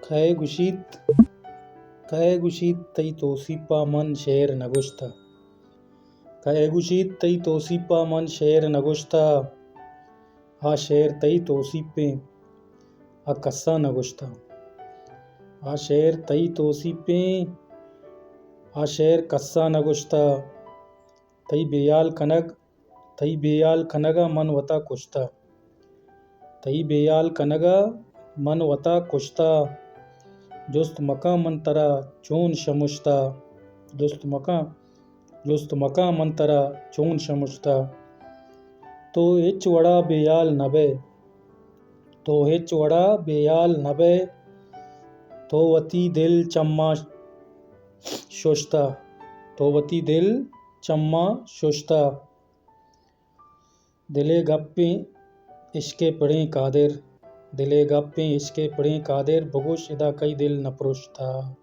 खये गुशीत तई तोसीपा मन शेर नगुश्ता। खये गुशीत तई तोसीपा मन शेर नगुश्ता। आ शेर तई तोसीपे आ कस्सा नगुश्ता। आ शेर तई तोसीपे आ शेर कस्सा नगुश्ता। तई बेयाल कनगा मन वता कुश्ता। तई बेयाल कनगा मन वता कुश्ता। जुस्त मका मन तरा चून शमुश्ता। जुस्त मका मन तरा चून शमुश्ता। तो हिच वड़ा बेयाल नभे तो वती दिल चम्मा शुश्ता। तो वती दिल चम्मा शुश्ता। दिले गप्पे इश्के पड़े कादिर बुगुश इदा कई दिल न पुरुश्ता।